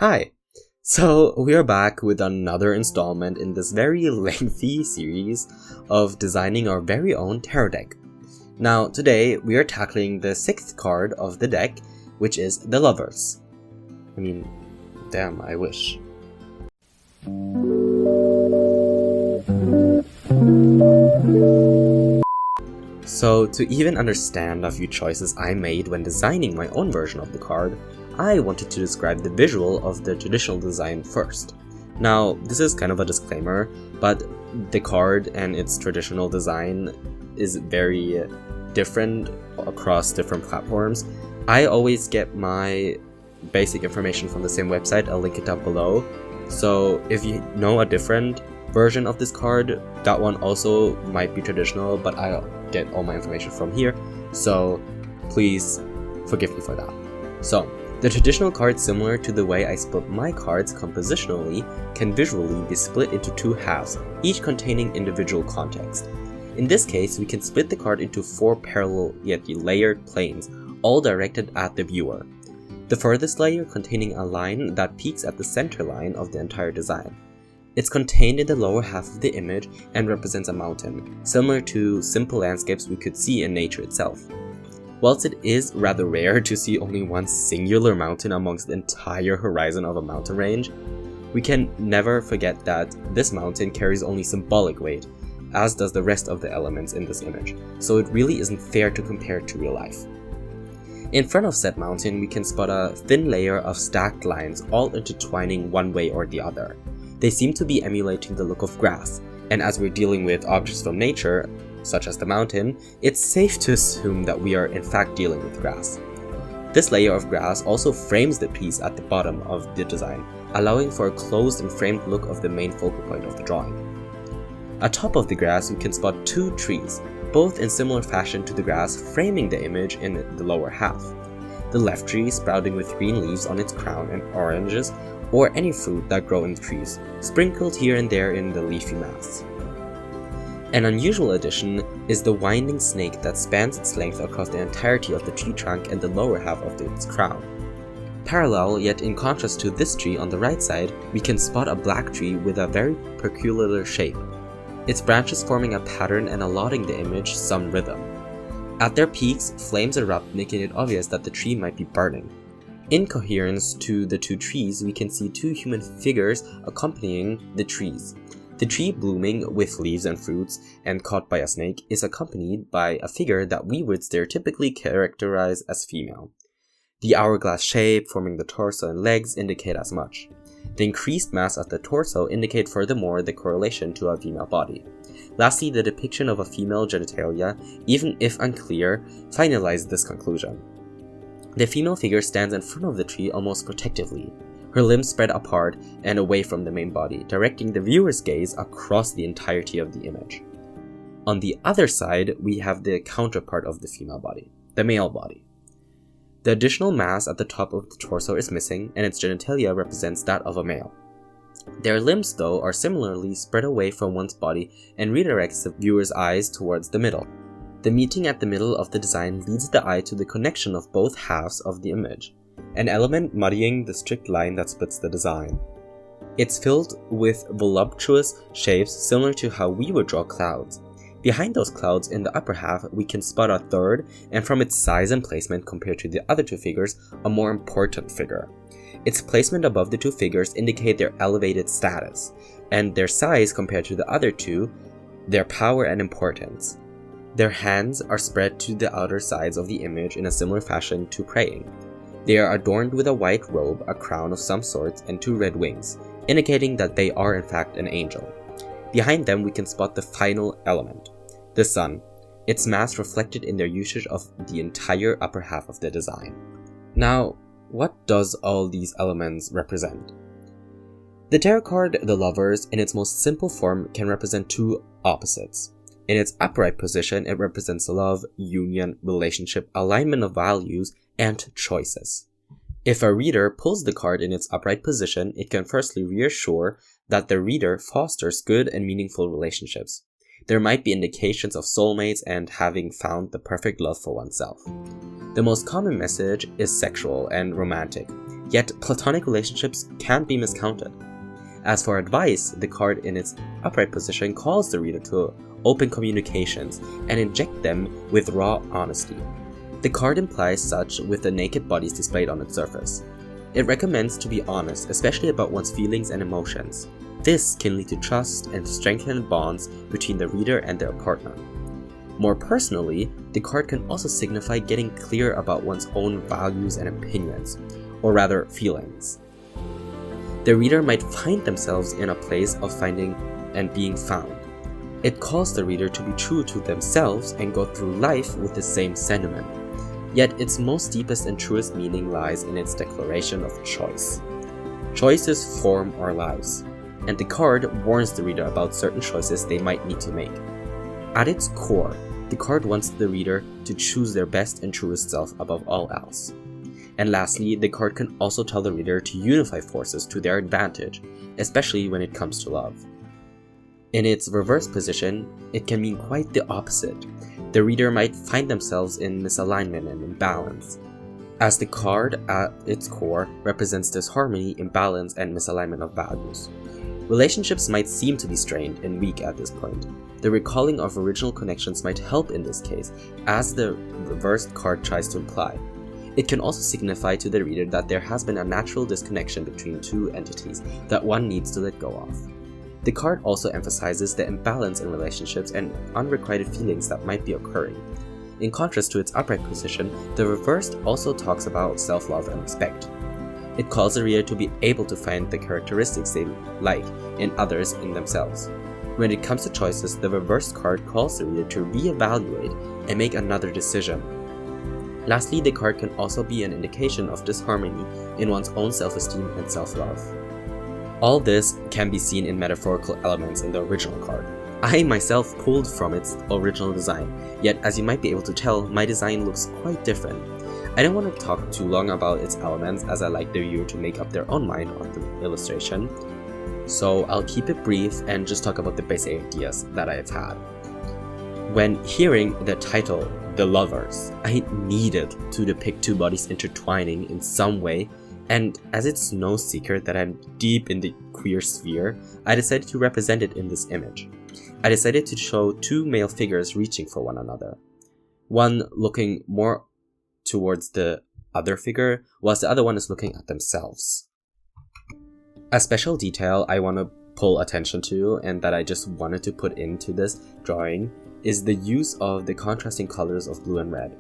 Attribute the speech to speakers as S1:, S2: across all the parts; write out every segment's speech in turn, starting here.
S1: Hi! So, we are back with another installment in this very lengthy series of designing our very own tarot deck. Now, today we are tackling the 6th card of the deck, which is the Lovers. I mean, damn, I wish. So, to even understand a few choices I made when designing my own version of the card, I wanted to describe the visual of the traditional design first. Now, this is kind of a disclaimer, but the card and its traditional design is very different across different platforms. I always get my basic information from the same website, I'll link it down below. So if you know a different version of this card, that one also might be traditional, but I'll get all my information from here, so please forgive me for that. So, the traditional card, similar to the way I split my cards compositionally, can visually be split into two halves, each containing individual context. In this case, we can split the card into 4 parallel yet layered planes, all directed at the viewer. The furthest layer containing a line that peaks at the center line of the entire design. It's contained in the lower half of the image and represents a mountain, similar to simple landscapes we could see in nature itself. Whilst it is rather rare to see only one singular mountain amongst the entire horizon of a mountain range, we can never forget that this mountain carries only symbolic weight, as does the rest of the elements in this image, so it really isn't fair to compare it to real life. In front of said mountain, we can spot a thin layer of stacked lines all intertwining one way or the other. They seem to be emulating the look of grass, and as we're dealing with objects from nature, such as the mountain, it's safe to assume that we are in fact dealing with grass. This layer of grass also frames the piece at the bottom of the design, allowing for a closed and framed look of the main focal point of the drawing. Atop of the grass, we can spot 2 trees, both in similar fashion to the grass, framing the image in the lower half. The left tree sprouting with green leaves on its crown and oranges, or any fruit that grow in the trees, sprinkled here and there in the leafy mass. An unusual addition is the winding snake that spans its length across the entirety of the tree trunk and the lower half of its crown. Parallel, yet in contrast to this tree on the right side, we can spot a black tree with a very peculiar shape, its branches forming a pattern and allotting the image some rhythm. At their peaks, flames erupt, making it obvious that the tree might be burning. In coherence to the 2 trees, we can see 2 human figures accompanying the trees. The tree blooming with leaves and fruits and caught by a snake is accompanied by a figure that we would stereotypically characterize as female. The hourglass shape forming the torso and legs indicate as much. The increased mass at the torso indicate furthermore the correlation to a female body. Lastly, the depiction of a female genitalia, even if unclear, finalizes this conclusion. The female figure stands in front of the tree almost protectively, her limbs spread apart and away from the main body, directing the viewer's gaze across the entirety of the image. On the other side, we have the counterpart of the female body, the male body. The additional mass at the top of the torso is missing, and its genitalia represents that of a male. Their limbs, though, are similarly spread away from one's body and redirects the viewer's eyes towards the middle. The meeting at the middle of the design leads the eye to the connection of both halves of the image, an element muddying the strict line that splits the design. It's filled with voluptuous shapes similar to how we would draw clouds. Behind those clouds in the upper half, we can spot a third, and from its size and placement compared to the other 2 figures, a more important figure. Its placement above the 2 figures indicate their elevated status, and their size compared to the other 2, their power and importance. Their hands are spread to the outer sides of the image in a similar fashion to praying. They are adorned with a white robe, a crown of some sort, and 2 red wings, indicating that they are in fact an angel. Behind them we can spot the final element, the sun, its mass reflected in their usage of the entire upper half of the design. Now, what does all these elements represent? The tarot card, the Lovers, in its most simple form can represent 2 opposites. In its upright position, it represents love, union, relationship, alignment of values, and choices. If a reader pulls the card in its upright position, it can firstly reassure that the reader fosters good and meaningful relationships. There might be indications of soulmates and having found the perfect love for oneself. The most common message is sexual and romantic. yet platonic relationships can't be miscounted. As for advice, the card in its upright position calls the reader to open communications and inject them with raw honesty. The card implies such with the naked bodies displayed on its surface. It recommends to be honest, especially about one's feelings and emotions. This can lead to trust and strengthen bonds between the reader and their partner. More personally, the card can also signify getting clear about one's own values and opinions, or rather feelings. The reader might find themselves in a place of finding and being found. It calls the reader to be true to themselves and go through life with the same sentiment. Yet its most deepest and truest meaning lies in its declaration of choice. Choices form our lives, and the card warns the reader about certain choices they might need to make. At its core, the card wants the reader to choose their best and truest self above all else. And lastly, the card can also tell the reader to unify forces to their advantage, especially when it comes to love. In its reverse position, it can mean quite the opposite. The reader might find themselves in misalignment and imbalance, as the card at its core represents disharmony, imbalance, and misalignment of values. Relationships might seem to be strained and weak at this point. The recalling of original connections might help in this case, as the reversed card tries to imply. It can also signify to the reader that there has been a natural disconnection between two entities that one needs to let go of. The card also emphasizes the imbalance in relationships and unrequited feelings that might be occurring. In contrast to its upright position, the reversed also talks about self-love and respect. It calls the reader to be able to find the characteristics they like in others in themselves. When it comes to choices, the reversed card calls the reader to reevaluate and make another decision. Lastly, the card can also be an indication of disharmony in one's own self-esteem and self-love. All this can be seen in metaphorical elements in the original card. I myself pulled from its original design, yet as you might be able to tell, my design looks quite different. I don't want to talk too long about its elements as I like the viewer to make up their own mind on the illustration, so I'll keep it brief and just talk about the basic ideas that I've had. When hearing the title, The Lovers, I needed to depict two bodies intertwining in some way, and as it's no secret that I'm deep in the queer sphere, I decided to represent it in this image. I decided to show two male figures reaching for one another. One looking more towards the other figure, whilst the other one is looking at themselves. A special detail I want to pull attention to, and that I just wanted to put into this drawing, is the use of the contrasting colors of blue and red.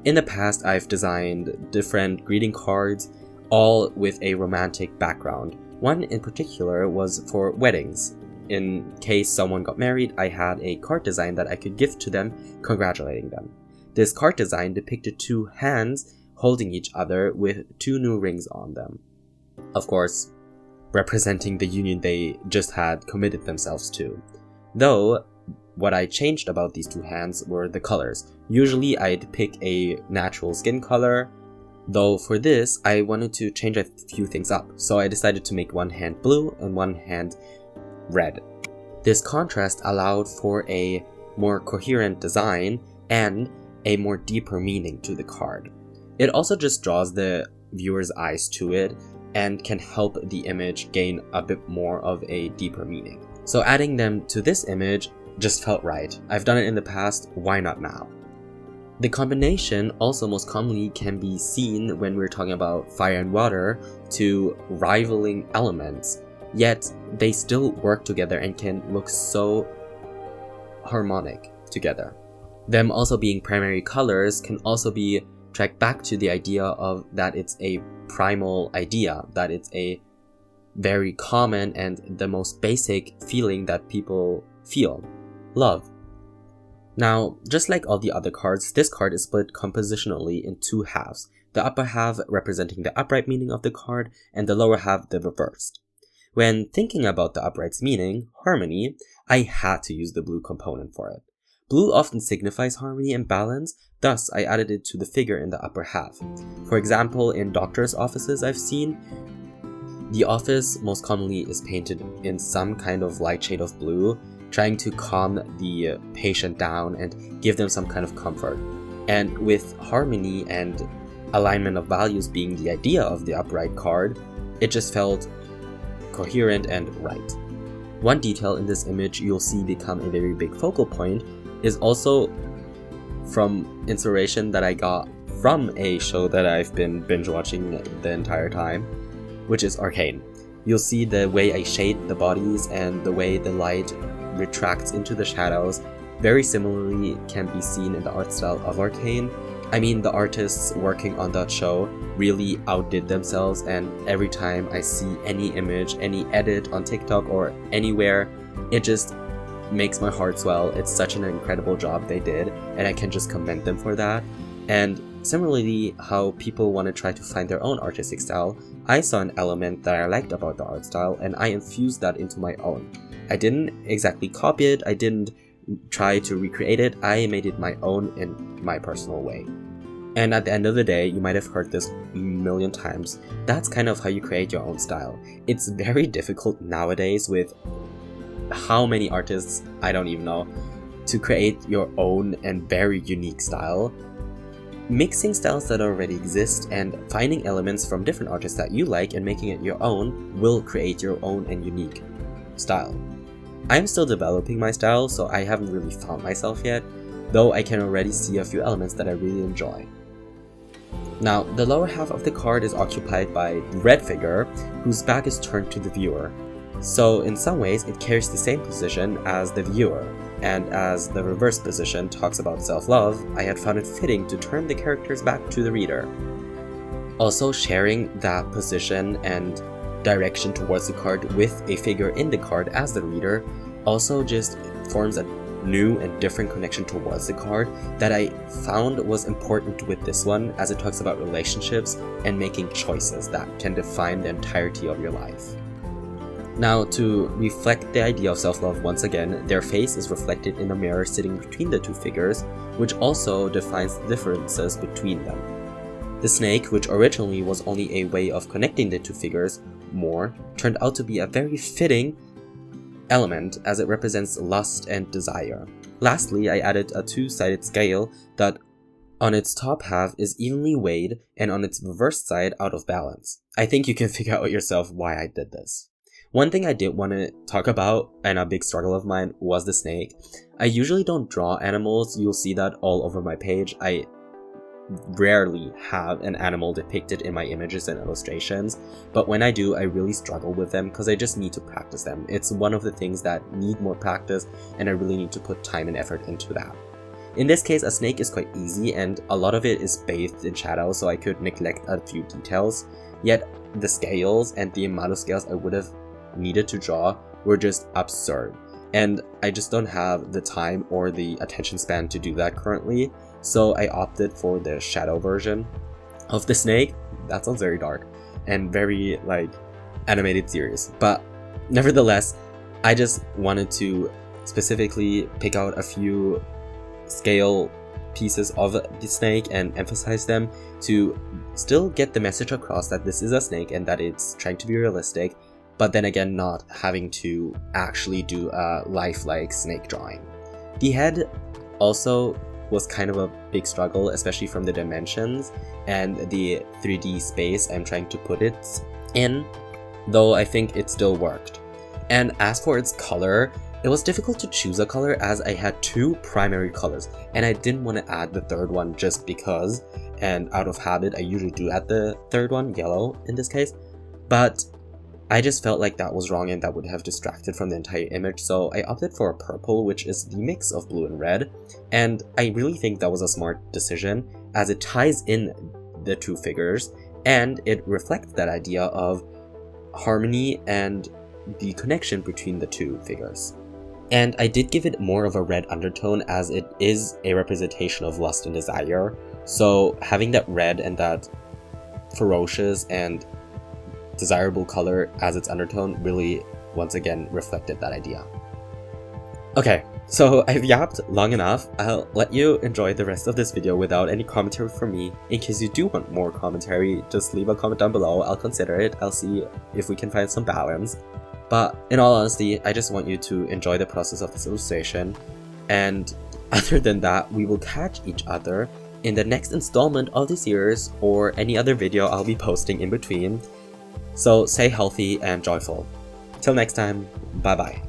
S1: In the past, I've designed different greeting cards, all with a romantic background. One in particular was for weddings. In case someone got married, I had a card design that I could gift to them, congratulating them. This card design depicted two hands holding each other with two new rings on them. Of course, representing the union they just had committed themselves to. Though, what I changed about these two hands were the colors. Usually I'd pick a natural skin color, though for this I wanted to change a few things up, so I decided to make one hand blue and one hand red. This contrast allowed for a more coherent design and a more deeper meaning to the card. It also just draws the viewer's eyes to it and can help the image gain a bit more of a deeper meaning. So adding them to this image just felt right. I've done it in the past, why not now? The combination also most commonly can be seen when we're talking about fire and water, two rivaling elements, yet they still work together and can look so harmonic together. Them also being primary colors can also be tracked back to the idea of that it's a primal idea, that it's a very common and the most basic feeling that people feel, love. Now, just like all the other cards, this card is split compositionally in two halves, the upper half representing the upright meaning of the card and the lower half the reversed. When thinking about the upright's meaning, harmony, I had to use the blue component for it. Blue often signifies harmony and balance, thus I added it to the figure in the upper half. For example, in doctors' offices I've seen, the office most commonly is painted in some kind of light shade of blue, trying to calm the patient down and give them some kind of comfort. And with harmony and alignment of values being the idea of the upright card, it just felt coherent and right. One detail in this image you'll see become a very big focal point is also from inspiration that I got from a show that I've been binge watching the entire time, which is Arcane. You'll see the way I shade the bodies and the way the light retracts into the shadows very similarly can be seen in the art style of Arcane. I mean, the artists working on that show really outdid themselves, and every time I see any image, any edit on TikTok or anywhere, it just makes my heart swell. It's such an incredible job they did, and I can just commend them for that. And similarly, how people want to try to find their own artistic style, I saw an element that I liked about the art style, and I infused that into my own. I didn't exactly copy it, I didn't try to recreate it, I made it my own in my personal way. And at the end of the day, you might have heard this a million times, that's kind of how you create your own style. It's very difficult nowadays with how many artists, I don't even know, to create your own and very unique style. Mixing styles that already exist and finding elements from different artists that you like and making it your own will create your own and unique style. I'm still developing my style, so I haven't really found myself yet, though I can already see a few elements that I really enjoy. Now, the lower half of the card is occupied by the red figure, whose back is turned to the viewer. So in some ways, it carries the same position as the viewer, and as the reverse position talks about self-love, I had found it fitting to turn the character's back to the reader. Also, sharing that position and direction towards the card with a figure in the card as the reader also just forms a new and different connection towards the card that I found was important with this one, as it talks about relationships and making choices that can define the entirety of your life. Now, to reflect the idea of self-love once again, their face is reflected in a mirror sitting between the two figures, which also defines the differences between them. The snake, which originally was only a way of connecting the two figures more, turned out to be a very fitting element as it represents lust and desire. Lastly, I added a two-sided scale that on its top half is evenly weighed and on its reverse side out of balance. I think you can figure out yourself why I did this. One thing I did want to talk about, and a big struggle of mine, was the snake. I usually don't draw animals, you'll see that all over my page. I rarely have an animal depicted in my images and illustrations, but when I do, I really struggle with them because I just need to practice them. It's one of the things that need more practice, and I really need to put time and effort into that. In this case, a snake is quite easy, and a lot of it is bathed in shadow, so I could neglect a few details, yet the scales and the amount of scales I would have needed to draw were just absurd, and I just don't have the time or the attention span to do that currently, so I opted for the shadow version of the snake. That sounds very dark and very animated series, but nevertheless, I just wanted to specifically pick out a few scale pieces of the snake and emphasize them to still get the message across that this is a snake and that it's trying to be realistic, but then again not having to actually do a lifelike snake drawing. The head also was kind of a big struggle, especially from the dimensions and the 3D space I'm trying to put it in, though I think it still worked. And as for its color, it was difficult to choose a color as I had two primary colors, and I didn't want to add the third one just because, and out of habit I usually do add the third one, yellow in this case, but I just felt like that was wrong and that would have distracted from the entire image, so I opted for a purple, which is the mix of blue and red, and I really think that was a smart decision as it ties in the two figures and it reflects that idea of harmony and the connection between the two figures. And I did give it more of a red undertone as it is a representation of lust and desire, so having that red and that ferocious and desirable color as its undertone really once again reflected that idea. Okay, so I've yapped long enough. I'll let you enjoy the rest of this video without any commentary from me. In case you do want more commentary, just leave a comment down below. I'll consider it. I'll see if we can find some balance. But in all honesty, I just want you to enjoy the process of this illustration, and other than that, we will catch each other in the next installment of the series or any other video I'll be posting in between. So stay healthy and joyful. Till next time, bye bye.